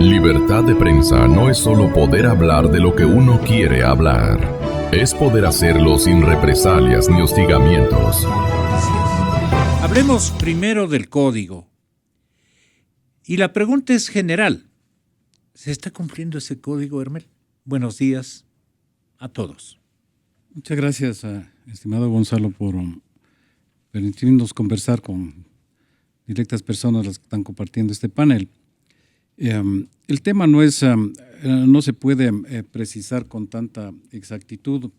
Libertad de prensa no es solo poder hablar de lo que uno quiere hablar. Es poder hacerlo sin represalias ni hostigamientos. Hablemos primero del código. Y la pregunta es general. ¿Se está cumpliendo ese código, Hermel? Buenos días a todos. Muchas gracias, estimado Gonzalo, por permitirnos conversar con directas personas las que están compartiendo este panel. El tema no se puede precisar con tanta exactitud,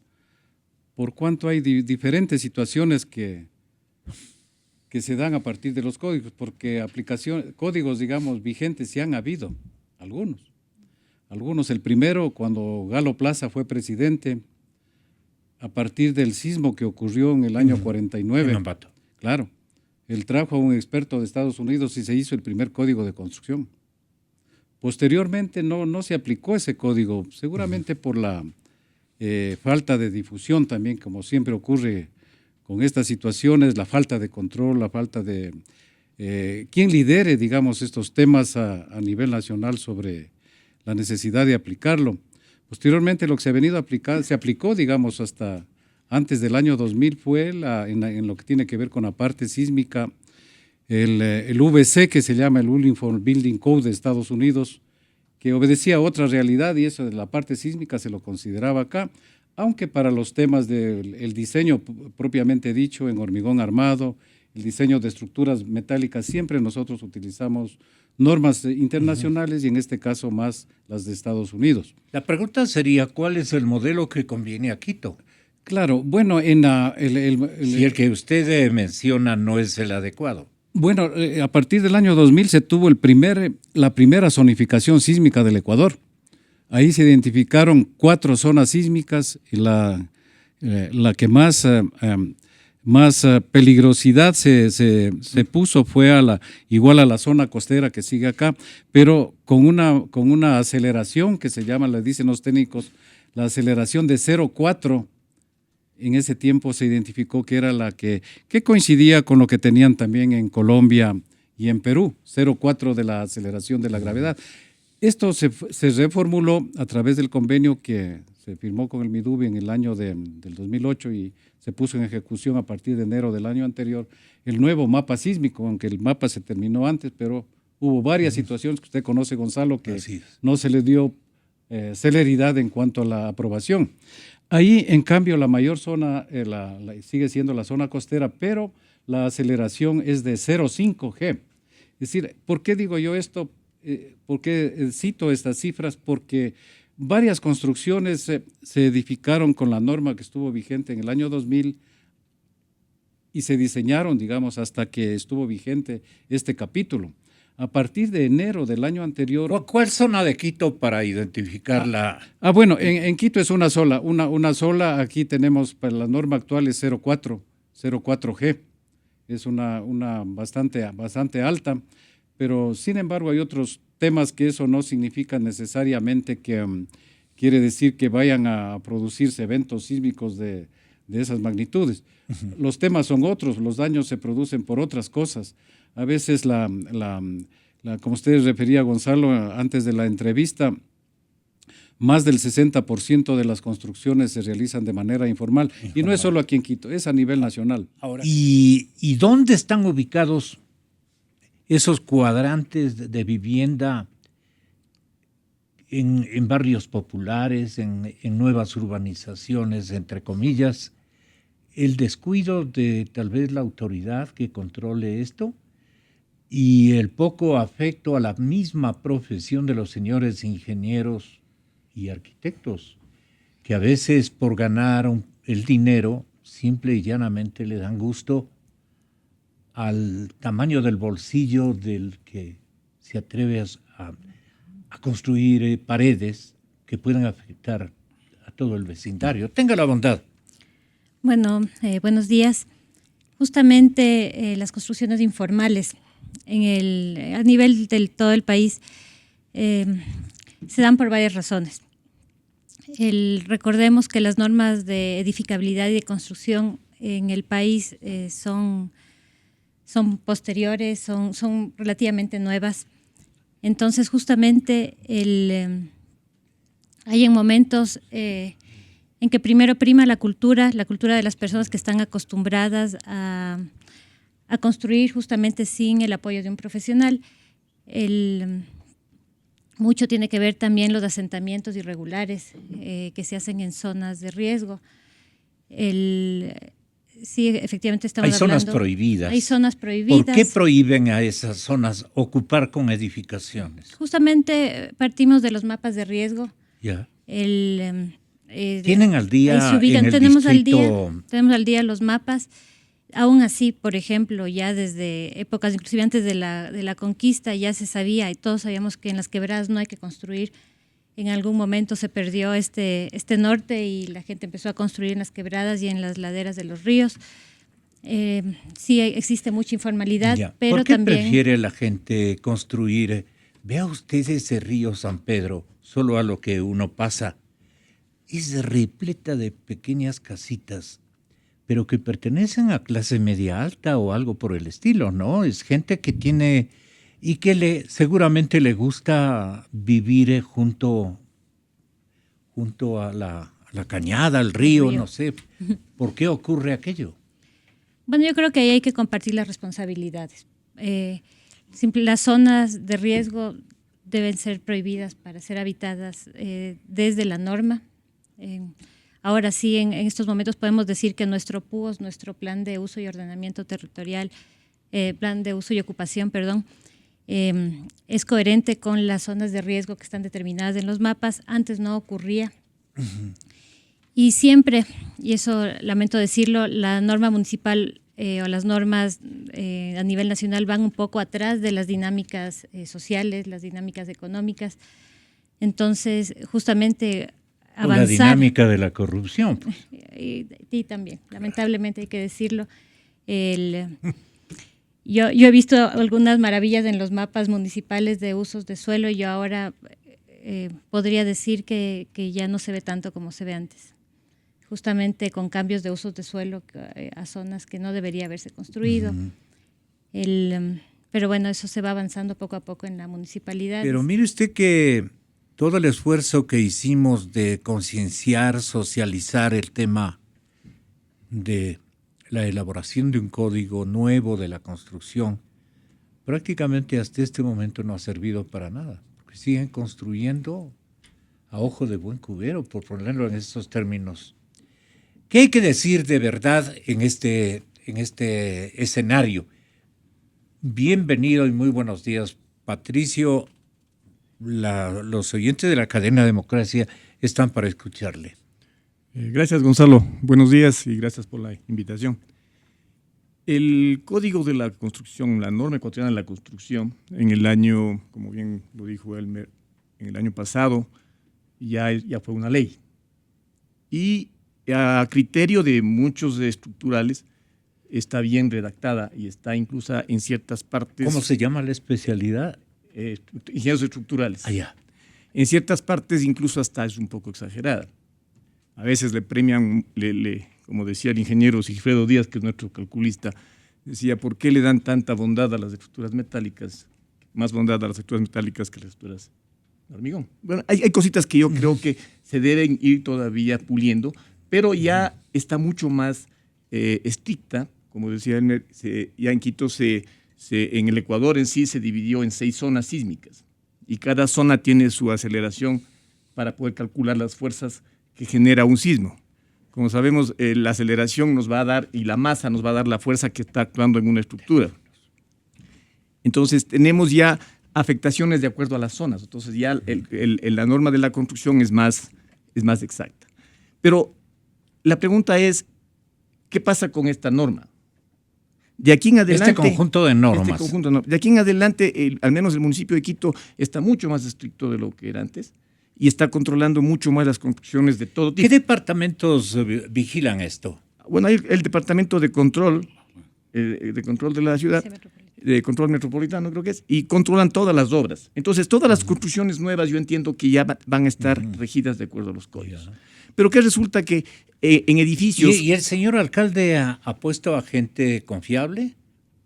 por cuanto hay diferentes situaciones que se dan a partir de los códigos, porque códigos, digamos, vigentes sí han habido, algunos. El primero, cuando Galo Plaza fue presidente, a partir del sismo que ocurrió en el año 49. En Ambato. Claro, él trajo a un experto de Estados Unidos y se hizo el primer código de construcción. Posteriormente no se aplicó ese código, seguramente por la falta de difusión también, como siempre ocurre con estas situaciones, la falta de control, la falta de quien lidere, digamos, estos temas a nivel nacional sobre la necesidad de aplicarlo. Posteriormente lo que se ha venido a aplicar, se aplicó, digamos, hasta antes del año 2000 fue en lo que tiene que ver con la parte sísmica, el VC, que se llama el Uniform Building Code de Estados Unidos, que obedecía a otra realidad y eso de la parte sísmica se lo consideraba acá, aunque para los temas del diseño propiamente dicho en hormigón armado, el diseño de estructuras metálicas, siempre nosotros utilizamos normas internacionales y en este caso más las de Estados Unidos. La pregunta sería, ¿cuál es el modelo que conviene a Quito? Claro, bueno, si el que usted menciona no es el adecuado. Bueno, a partir del año 2000 se tuvo la primera zonificación sísmica del Ecuador. Ahí se identificaron 4 zonas sísmicas y la que más peligrosidad se puso fue igual a la zona costera que sigue acá, pero con una aceleración que se llama, le dicen los técnicos, la aceleración de 0,4. En ese tiempo se identificó que era la que coincidía con lo que tenían también en Colombia y en Perú, 0,4 de la aceleración de la gravedad. Esto se reformuló a través del convenio que se firmó con el MIDUBI en el año del 2008 y se puso en ejecución a partir de enero del año anterior, el nuevo mapa sísmico, aunque el mapa se terminó antes, pero hubo varias situaciones que usted conoce, Gonzalo, que no se le dio celeridad en cuanto a la aprobación. Ahí, en cambio, la mayor zona sigue siendo la zona costera, pero la aceleración es de 0,5 G. Es decir, ¿por qué digo yo esto? ¿Por qué cito estas cifras? Porque varias construcciones se edificaron con la norma que estuvo vigente en el año 2000 y se diseñaron, digamos, hasta que estuvo vigente este capítulo. A partir de enero del año anterior… ¿Cuál zona de Quito para identificarla? Bueno, en Quito es una sola, aquí tenemos, para la norma actual es 0,4G, es una bastante alta, pero sin embargo hay otros temas que eso no significa necesariamente que quiere decir que vayan a producirse eventos sísmicos de esas magnitudes. Los temas son otros, los daños se producen por otras cosas. A veces, como usted refería, Gonzalo, antes de la entrevista, más del 60% de las construcciones se realizan de manera informal. Y no es solo aquí en Quito, es a nivel nacional. Ahora, ¿Y dónde están ubicados esos cuadrantes de vivienda en barrios populares, en nuevas urbanizaciones, entre comillas? ¿El descuido de tal vez la autoridad que controle esto? Y el poco afecto a la misma profesión de los señores ingenieros y arquitectos, que a veces por ganar el dinero simple y llanamente le dan gusto al tamaño del bolsillo del que se atreve a construir paredes que puedan afectar a todo el vecindario. Tenga la bondad. Bueno, buenos días. Justamente las construcciones informales a nivel de todo el país se dan por varias razones. Recordemos que las normas de edificabilidad y de construcción en el país son posteriores, son relativamente nuevas. Entonces, justamente hay en momentos en que primero prima la cultura de las personas que están acostumbradas a construir justamente sin el apoyo de un profesional. Mucho tiene que ver también los asentamientos irregulares que se hacen en zonas de riesgo. Sí, efectivamente estamos hablando. Hay zonas prohibidas. Hay zonas prohibidas. ¿Por qué prohíben a esas zonas ocupar con edificaciones? Justamente partimos de los mapas de riesgo. Ya. Tienen al día se ubican, en el tenemos distrito... tenemos al día los mapas. Aún así, por ejemplo, ya desde épocas, inclusive antes de la conquista, ya se sabía y todos sabíamos que en las quebradas no hay que construir. En algún momento se perdió este norte y la gente empezó a construir en las quebradas y en las laderas de los ríos. Sí existe mucha informalidad, pero ¿por qué también prefiere la gente construir? Vea usted ese río San Pedro, solo a lo que uno pasa. Es repleta de pequeñas casitas, pero que pertenecen a clase media alta o algo por el estilo, ¿no? Es gente que tiene y que seguramente le gusta vivir junto a la cañada, al río, no sé. ¿Por qué ocurre aquello? Bueno, yo creo que ahí hay que compartir las responsabilidades. Las zonas de riesgo deben ser prohibidas para ser habitadas desde la norma. Ahora sí, en estos momentos podemos decir que nuestro PUOS, nuestro Plan de Uso y Ordenamiento Territorial, Plan de Uso y Ocupación, perdón, es coherente con las zonas de riesgo que están determinadas en los mapas. Antes no ocurría. Uh-huh. Y siempre, y eso lamento decirlo, la norma municipal o las normas a nivel nacional van un poco atrás de las dinámicas sociales, las dinámicas económicas. Entonces, justamente avanzar. La dinámica de la corrupción. Pues. Y también, lamentablemente hay que decirlo. Yo he visto algunas maravillas en los mapas municipales de usos de suelo y yo ahora podría decir que ya no se ve tanto como se ve antes. Justamente con cambios de usos de suelo a zonas que no debería haberse construido. Uh-huh. Pero bueno, eso se va avanzando poco a poco en la municipalidad. Pero mire usted que todo el esfuerzo que hicimos de concienciar, socializar el tema de la elaboración de un código nuevo de la construcción, prácticamente hasta este momento no ha servido para nada, porque siguen construyendo a ojo de buen cubero, por ponerlo en estos términos. ¿Qué hay que decir de verdad en este escenario? Bienvenido y muy buenos días, Patricio. Los oyentes de la cadena Democracia están para escucharle. Gracias, Gonzalo. Buenos días y gracias por la invitación. El Código de la Construcción, la norma ecuatoriana de la construcción, en el año, como bien lo dijo Elmer, en el año pasado ya fue una ley. Y a criterio de muchos estructurales está bien redactada y está incluso en ciertas partes. ¿Cómo se llama la especialidad? Ingenieros estructurales. Allá. En ciertas partes incluso hasta es un poco exagerada. A veces le premian, como decía el ingeniero Sigfredo Díaz, que es nuestro calculista, decía, ¿por qué le dan tanta bondad a las estructuras metálicas? Más bondad a las estructuras metálicas que a las estructuras de hormigón. Bueno, hay cositas que yo creo que se deben ir todavía puliendo, pero ya está mucho más estricta, como decía Elmer, ya en Quito en el Ecuador en sí se dividió en 6 zonas sísmicas y cada zona tiene su aceleración para poder calcular las fuerzas que genera un sismo. Como sabemos, la aceleración nos va a dar y la masa nos va a dar la fuerza que está actuando en una estructura. Entonces tenemos ya afectaciones de acuerdo a las zonas. Entonces ya la norma de la construcción es más exacta. Pero la pregunta es, ¿qué pasa con esta norma? De aquí en adelante, este conjunto de normas. De aquí en adelante, al menos el municipio de Quito está mucho más estricto de lo que era antes y está controlando mucho más las construcciones de todo tipo. ¿Qué departamentos vigilan esto? Bueno, hay el departamento de control de la ciudad, de control metropolitano creo que es, y controlan todas las obras. Entonces, todas las construcciones nuevas yo entiendo que ya van a estar regidas de acuerdo a los códigos. Pero que resulta que en edificios... ¿Y el señor alcalde ha puesto a gente confiable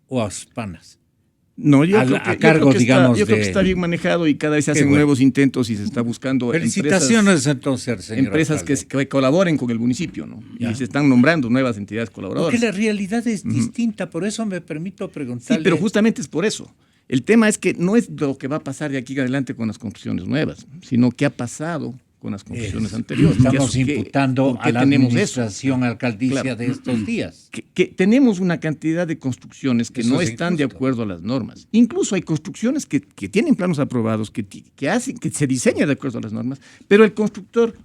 o a panas? No, yo creo que de... está bien manejado y cada vez se hacen bueno. nuevos intentos y se está buscando Felicitaciones entonces, señor empresas que colaboren con el municipio, ¿no? Ya. Y se están nombrando nuevas entidades colaboradoras. Porque la realidad es distinta, por eso me permito preguntarle. Sí, pero justamente es por eso. El tema es que no es lo que va a pasar de aquí en adelante con las construcciones nuevas, sino qué ha pasado con las construcciones anteriores. Estamos imputando a la administración eso? alcaldicia Claro. de estos días. Que tenemos una cantidad de construcciones que Eso no es están de injusto. acuerdo a las normas. Incluso hay construcciones que tienen planos aprobados, que hacen, que se diseña de acuerdo a las normas, pero el constructor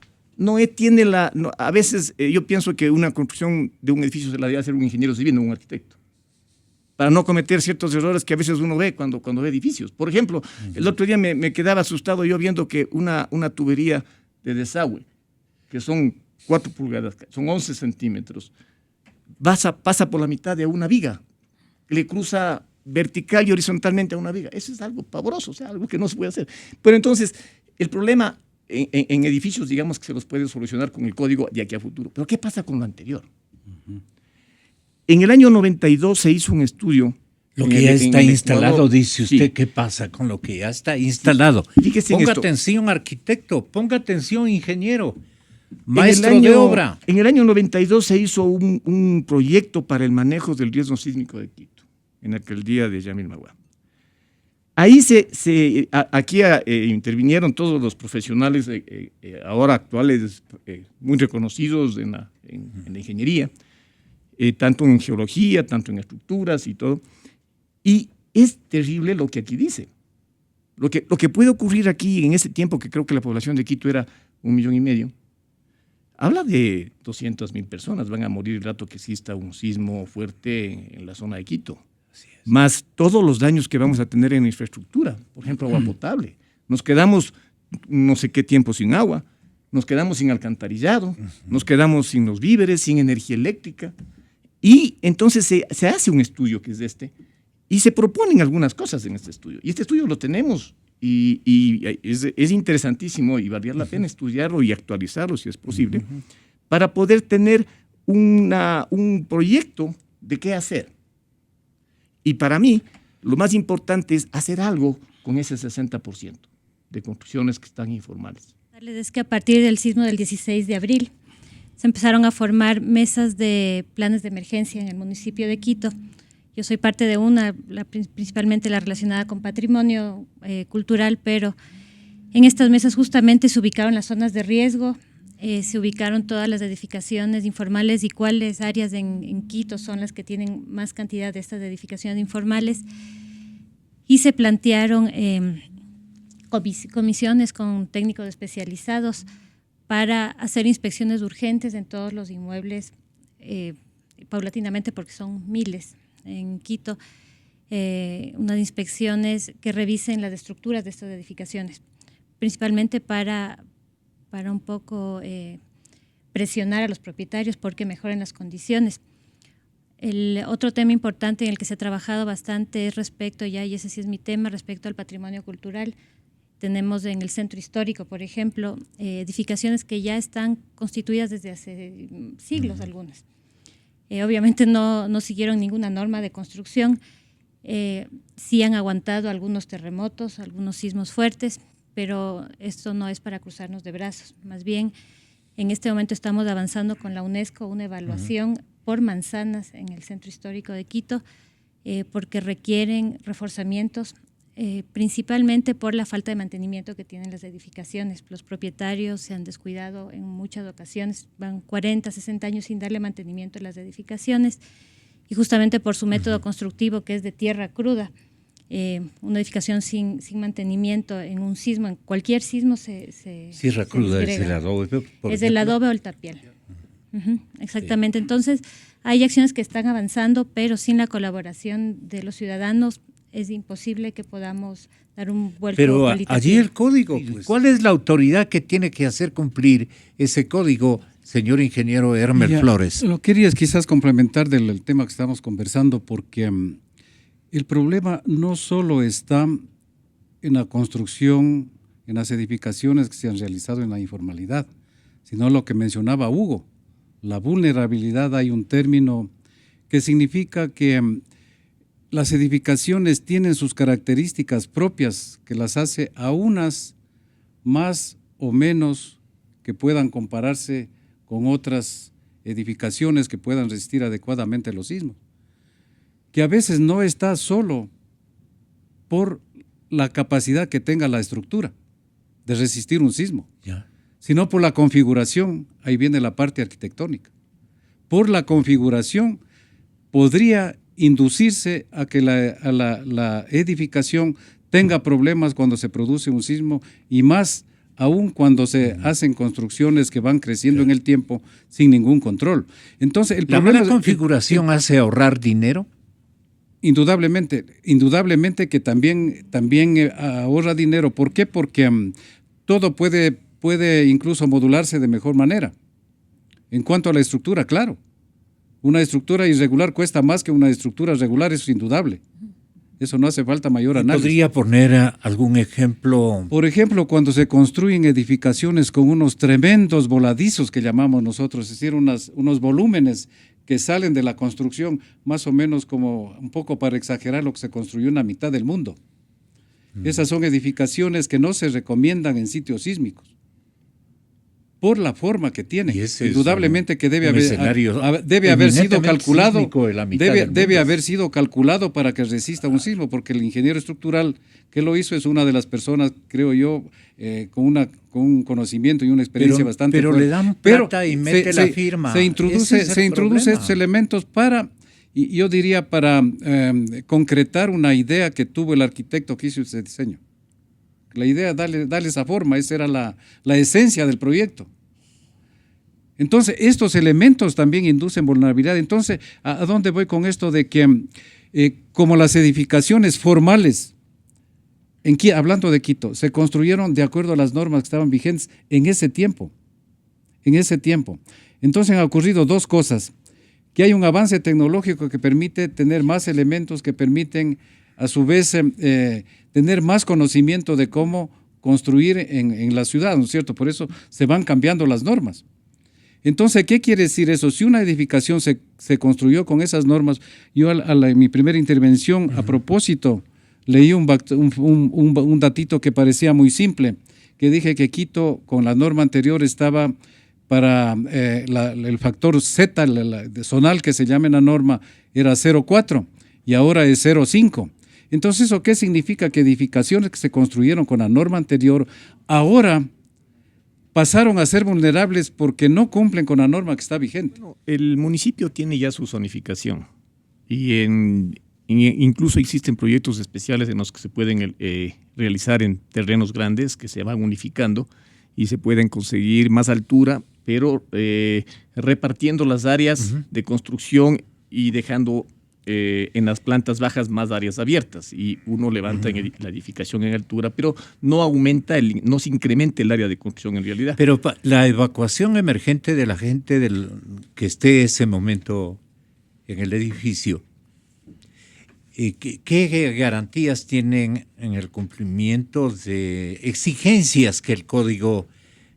tiene a veces yo pienso que una construcción de un edificio se la debe hacer un ingeniero civil, no un arquitecto, para no cometer ciertos errores que a veces uno ve cuando ve edificios. Por ejemplo, el otro día me quedaba asustado yo viendo que una tubería de desagüe, que son 4 pulgadas, son 11 centímetros, pasa por la mitad de una viga, le cruza vertical y horizontalmente a una viga. Eso es algo pavoroso, o sea, algo que no se puede hacer. Pero entonces, el problema en edificios, digamos que se los puede solucionar con el código de aquí a futuro. Pero ¿qué pasa con lo anterior? En el año 92 se hizo un estudio. Lo que ya está instalado, Ecuador, dice usted, sí. ¿qué pasa con lo que ya está instalado? Fíjese en Ponga esto. atención, arquitecto, ponga atención, ingeniero, maestro de obra. En el año 92 se hizo un proyecto para el manejo del riesgo sísmico de Quito, en la alcaldía de Yamil Magua. Ahí aquí intervinieron todos los profesionales ahora actuales, muy reconocidos en la ingeniería, tanto en geología, tanto en estructuras y todo. Y es terrible lo que aquí dice. Lo que puede ocurrir aquí en ese tiempo, que creo que la población de Quito era 1,5 millones, habla de 200,000 personas van a morir el rato que exista un sismo fuerte en la zona de Quito. Más todos los daños que vamos a tener en la infraestructura, por ejemplo, agua potable. Nos quedamos no sé qué tiempo sin agua, nos quedamos sin alcantarillado, nos quedamos sin los víveres, sin energía eléctrica. Y entonces se hace un estudio que es y se proponen algunas cosas en este estudio. Y este estudio lo tenemos y es interesantísimo y valdría la pena estudiarlo y actualizarlo si es posible, para poder tener un proyecto de qué hacer. Y para mí, lo más importante es hacer algo con ese 60% de construcciones que están informales. Es que a partir del sismo del 16 de abril se empezaron a formar mesas de planes de emergencia en el municipio de Quito. Yo soy parte de una, principalmente la relacionada con patrimonio cultural, pero en estas mesas justamente se ubicaron las zonas de riesgo, se ubicaron todas las edificaciones informales y cuáles áreas en Quito son las que tienen más cantidad de estas edificaciones informales, y se plantearon comisiones con técnicos especializados para hacer inspecciones urgentes en todos los inmuebles, paulatinamente, porque son miles en Quito, unas inspecciones que revisen las estructuras de estas edificaciones, principalmente para un poco presionar a los propietarios porque mejoren las condiciones. El otro tema importante en el que se ha trabajado bastante es respecto, y ese sí es mi tema, respecto al patrimonio cultural. Tenemos en el centro histórico, por ejemplo, edificaciones que ya están constituidas desde hace siglos algunas. Obviamente no siguieron ninguna norma de construcción, sí han aguantado algunos terremotos, algunos sismos fuertes, pero esto no es para cruzarnos de brazos. Más bien, en este momento estamos avanzando con la UNESCO una evaluación por manzanas en el centro histórico de Quito, porque requieren reforzamientos, principalmente por la falta de mantenimiento que tienen las edificaciones. Los propietarios se han descuidado en muchas ocasiones, van 40, 60 años sin darle mantenimiento a las edificaciones, y justamente por su método constructivo, que es de tierra cruda, una edificación sin mantenimiento en un sismo, en cualquier sismo Tierra cruda es el adobe. Es el adobe o el tapial. Exactamente. Sí. Entonces, hay acciones que están avanzando, pero sin la colaboración de los ciudadanos es imposible que podamos dar un vuelco. Pero allí el código, pues, ¿cuál es la autoridad que tiene que hacer cumplir ese código, señor ingeniero Hermer Flores? Lo querías quizás complementar del tema que estamos conversando, porque el problema no solo está en la construcción, en las edificaciones que se han realizado en la informalidad, sino lo que mencionaba Hugo, la vulnerabilidad. Hay un término que significa que las edificaciones tienen sus características propias que las hace a unas más o menos que puedan compararse con otras edificaciones que puedan resistir adecuadamente los sismos. Que a veces no está solo por la capacidad que tenga la estructura de resistir un sismo, sino por la configuración. Ahí viene la parte arquitectónica. Por la configuración podría inducirse a que la edificación tenga problemas cuando se produce un sismo, y más aún cuando se hacen construcciones que van creciendo en el tiempo sin ningún control. Entonces, el problema ¿La configuración hace ahorrar dinero? Indudablemente que también ahorra dinero. ¿Por qué? Porque todo puede incluso modularse de mejor manera. En cuanto a la estructura, claro. Una estructura irregular cuesta más que una estructura regular, eso es indudable. Eso no hace falta mayor análisis. ¿Podría poner algún ejemplo? Por ejemplo, cuando se construyen edificaciones con unos tremendos voladizos que llamamos nosotros, es decir, unos volúmenes que salen de la construcción, más o menos como un poco para exagerar lo que se construyó en la mitad del mundo. Esas son edificaciones que no se recomiendan en sitios sísmicos por la forma que tiene. Indudablemente que debe haber sido calculado, debe haber sido calculado para que resista un sismo, porque el ingeniero estructural que lo hizo es una de las personas, creo yo, con un conocimiento y una experiencia bastante fuerte. Pero le dan plata y mete la firma. Se introduce estos elementos para, y yo diría, para concretar una idea que tuvo el arquitecto que hizo ese diseño. La idea, darle esa forma, esa era la esencia del proyecto. Entonces, estos elementos también inducen vulnerabilidad. Entonces, ¿a dónde voy con esto? De que, como las edificaciones formales, hablando de Quito, se construyeron de acuerdo a las normas que estaban vigentes en ese tiempo. Entonces, han ocurrido dos cosas. Que hay un avance tecnológico que permite tener más elementos, que permiten, a su vez, tener más conocimiento de cómo construir en la ciudad, ¿no es cierto? Por eso se van cambiando las normas. Entonces, ¿qué quiere decir eso? Si una edificación se construyó con esas normas, yo en mi primera intervención, a propósito, leí un datito que parecía muy simple, que dije que Quito, con la norma anterior, estaba para el factor Z, zonal que se llama en la norma, era 0,4 y ahora es 0,5. Entonces, ¿eso qué significa? Que edificaciones que se construyeron con la norma anterior ahora pasaron a ser vulnerables porque no cumplen con la norma que está vigente. Bueno, el municipio tiene ya su zonificación y incluso existen proyectos especiales en los que se pueden realizar en terrenos grandes que se van unificando y se pueden conseguir más altura, pero repartiendo las áreas de construcción y dejando en las plantas bajas más áreas abiertas, y uno levanta la edificación en altura, pero no no se incrementa el área de construcción en realidad. Pero la evacuación emergente de la gente que esté ese momento en el edificio, ¿qué garantías tienen en el cumplimiento de exigencias que el código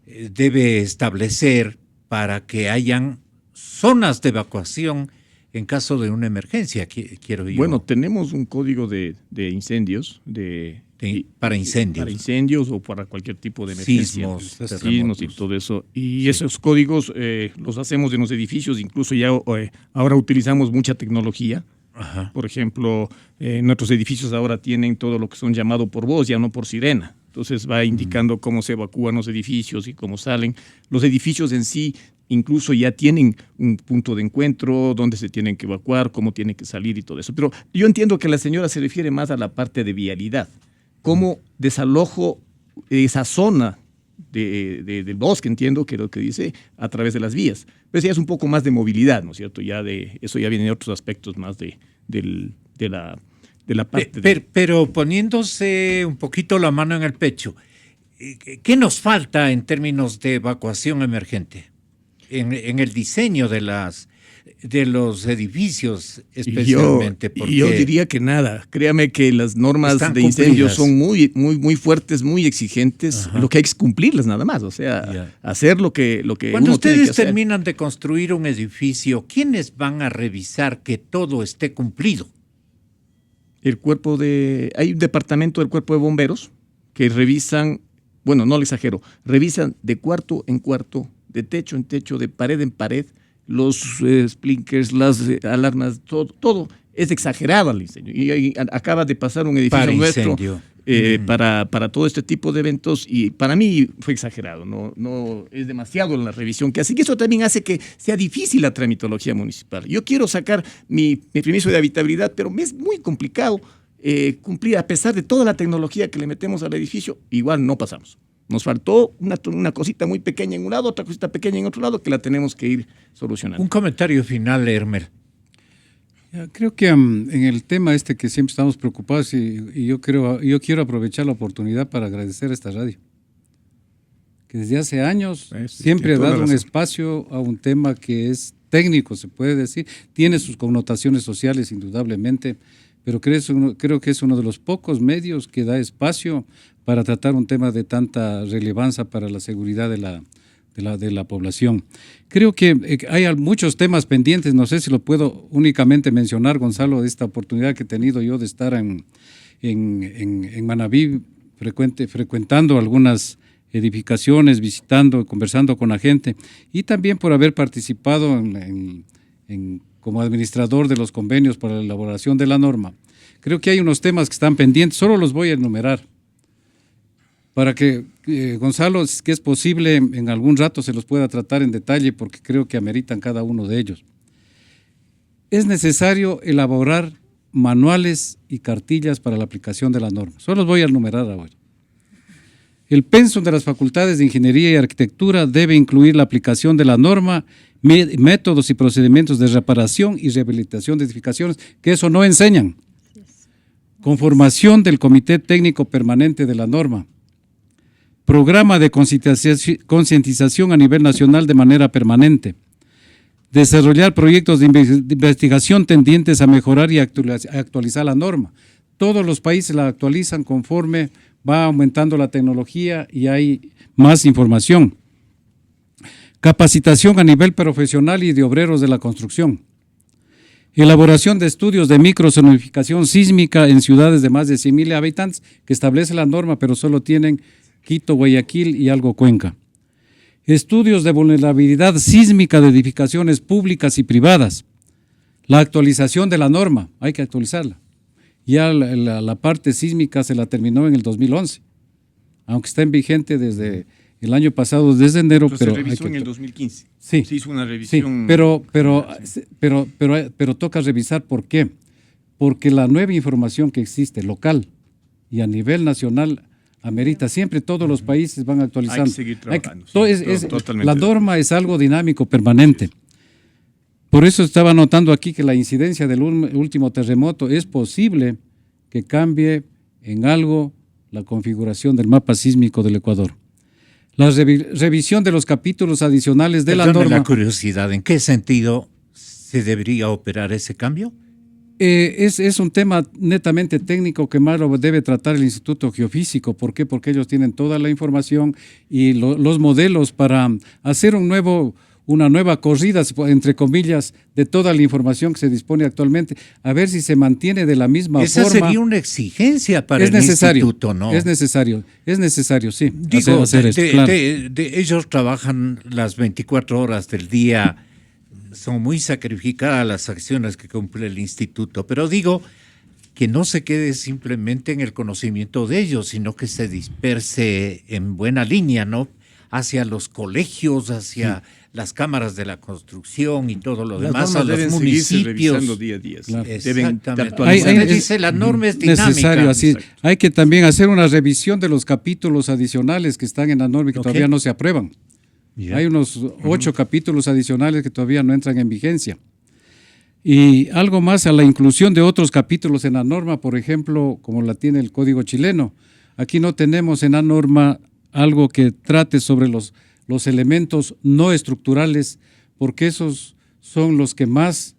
debe establecer para que hayan zonas de evacuación en caso de una emergencia, quiero yo? Bueno, tenemos un código de incendios, para incendios. Para incendios o para cualquier tipo de emergencia. Sismos y todo eso. Y esos códigos los hacemos en los edificios, incluso ya ahora utilizamos mucha tecnología. Ajá. Por ejemplo, nuestros edificios ahora tienen todo lo que son llamado por voz, ya no por sirena. Entonces va indicando cómo se evacúan los edificios y cómo salen. Los edificios en sí incluso ya tienen un punto de encuentro, donde se tienen que evacuar, cómo tienen que salir y todo eso. Pero yo entiendo que la señora se refiere más a la parte de vialidad. Cómo desalojo esa zona del bosque, entiendo que es lo que dice, a través de las vías. Pero ya es un poco más de movilidad, ¿no es cierto? Eso ya viene de otros aspectos más de la parte. Pero poniéndose un poquito la mano en el pecho, ¿qué nos falta en términos de evacuación emergente? En el diseño de los edificios especialmente. Yo diría que nada. Créame que las normas de incendios son muy, muy, muy fuertes, muy exigentes. Ajá. Lo que hay que es cumplirlas nada más. O sea, hacer lo que Cuando uno tiene que hacer. ustedes terminan de construir un edificio, ¿quiénes van a revisar que todo esté cumplido? Hay un departamento del cuerpo de bomberos que revisan, bueno, no le exagero, revisan de cuarto en cuarto, de techo en techo, de pared en pared, los sprinklers, las alarmas, todo. Es exagerado el diseño. Y acaba de pasar un edificio nuestro para todo este tipo de eventos y para mí fue exagerado. No es demasiado la revisión que hace. Y eso también hace que sea difícil la tramitología municipal. Yo quiero sacar mi permiso de habitabilidad, pero me es muy complicado cumplir a pesar de toda la tecnología que le metemos al edificio. Igual no pasamos. Nos faltó una cosita muy pequeña en un lado, otra cosita pequeña en otro lado que la tenemos que ir solucionando. Un comentario final, Hermel. Creo que en el tema que siempre estamos preocupados y yo quiero aprovechar la oportunidad para agradecer a esta radio, que desde hace años siempre ha dado un espacio a un tema que es técnico, se puede decir, tiene sus connotaciones sociales indudablemente, pero creo que es uno de los pocos medios que da espacio para tratar un tema de tanta relevancia para la seguridad de la población. Creo que hay muchos temas pendientes, no sé si lo puedo únicamente mencionar, Gonzalo, de esta oportunidad que he tenido yo de estar en Manabí, frecuentando algunas edificaciones, visitando, conversando con la gente, y también por haber participado como administrador de los convenios para la elaboración de la norma. Creo que hay unos temas que están pendientes, solo los voy a enumerar, para que Gonzalo, que es posible, en algún rato se los pueda tratar en detalle, porque creo que ameritan cada uno de ellos. Es necesario elaborar manuales y cartillas para la aplicación de la norma. Solo los voy a enumerar ahora. El pensum de las facultades de Ingeniería y Arquitectura debe incluir la aplicación de la norma, métodos y procedimientos de reparación y rehabilitación de edificaciones, que eso no enseñan. Conformación del Comité Técnico Permanente de la norma. Programa de concientización a nivel nacional de manera permanente. Desarrollar proyectos de investigación tendientes a mejorar y actualizar la norma. Todos los países la actualizan conforme va aumentando la tecnología y hay más información. Capacitación a nivel profesional y de obreros de la construcción. Elaboración de estudios de microzonificación sísmica en ciudades de más de 100,000 habitantes, que establece la norma, pero solo tienen Quito, Guayaquil y algo Cuenca. Estudios de vulnerabilidad sísmica de edificaciones públicas y privadas. La actualización de la norma, hay que actualizarla. Ya la parte sísmica se la terminó en el 2011, aunque está en vigente desde el año pasado, desde enero. Entonces, pero se revisó en el 2015. Sí. Se hizo una revisión. Sí, pero toca revisar por qué. Porque la nueva información que existe local y a nivel nacional amerita, siempre todos los países van actualizando. Hay que seguir trabajando. La norma es algo dinámico, permanente. Por eso estaba notando aquí que la incidencia del último terremoto es posible que cambie en algo la configuración del mapa sísmico del Ecuador. La revisión de los capítulos adicionales de la norma. La curiosidad, ¿en qué sentido se debería operar ese cambio? Es un tema netamente técnico que más lo debe tratar el Instituto Geofísico. ¿Por qué? Porque ellos tienen toda la información y los modelos para hacer una nueva corrida, entre comillas, de toda la información que se dispone actualmente, a ver si se mantiene de la misma forma. Esa sería una exigencia para el instituto, ¿no? Es necesario, sí. Digo, hacer esto, claro. Ellos trabajan las 24 horas del día. Son muy sacrificadas las acciones que cumple el instituto, pero digo que no se quede simplemente en el conocimiento de ellos, sino que se disperse en buena línea, ¿no? Hacia los colegios, hacia las cámaras de la construcción y todo lo demás, a los municipios. Revisando día a día. Claro. Deben Dice, la norma es dinámica. Necesario, así. Hay que también hacer una revisión de los capítulos adicionales que están en la norma y que todavía no se aprueban. Yeah. Hay unos 8 capítulos adicionales que todavía no entran en vigencia. Y algo más a la inclusión de otros capítulos en la norma, por ejemplo, como la tiene el Código chileno. Aquí no tenemos en la norma algo que trate sobre los elementos no estructurales, porque esos son los que más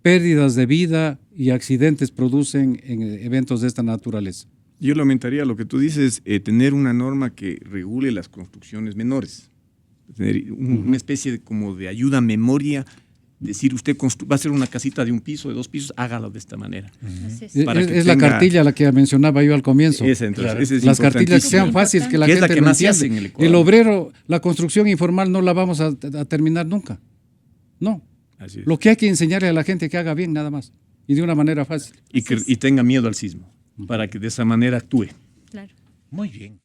pérdidas de vida y accidentes producen en eventos de esta naturaleza. Yo lamentaría lo que tú dices, tener una norma que regule las construcciones menores. Tener una especie como de ayuda a memoria decir, usted va a hacer una casita de 1 piso, de 2 pisos, hágalo de esta manera. Así es. Para que Es la tenga- cartilla la que mencionaba yo al comienzo. Esa, entonces, ese es Las cartillas que sean importantísimo. fáciles, que la Que es gente la que lo más se hace entiende. en el Ecuador. El obrero, la construcción informal no la vamos a terminar nunca. No. Así es. Lo que hay que enseñarle a la gente que haga bien nada más. Y de una manera fácil. Y tenga miedo al sismo, para que de esa manera actúe. Claro. Muy bien.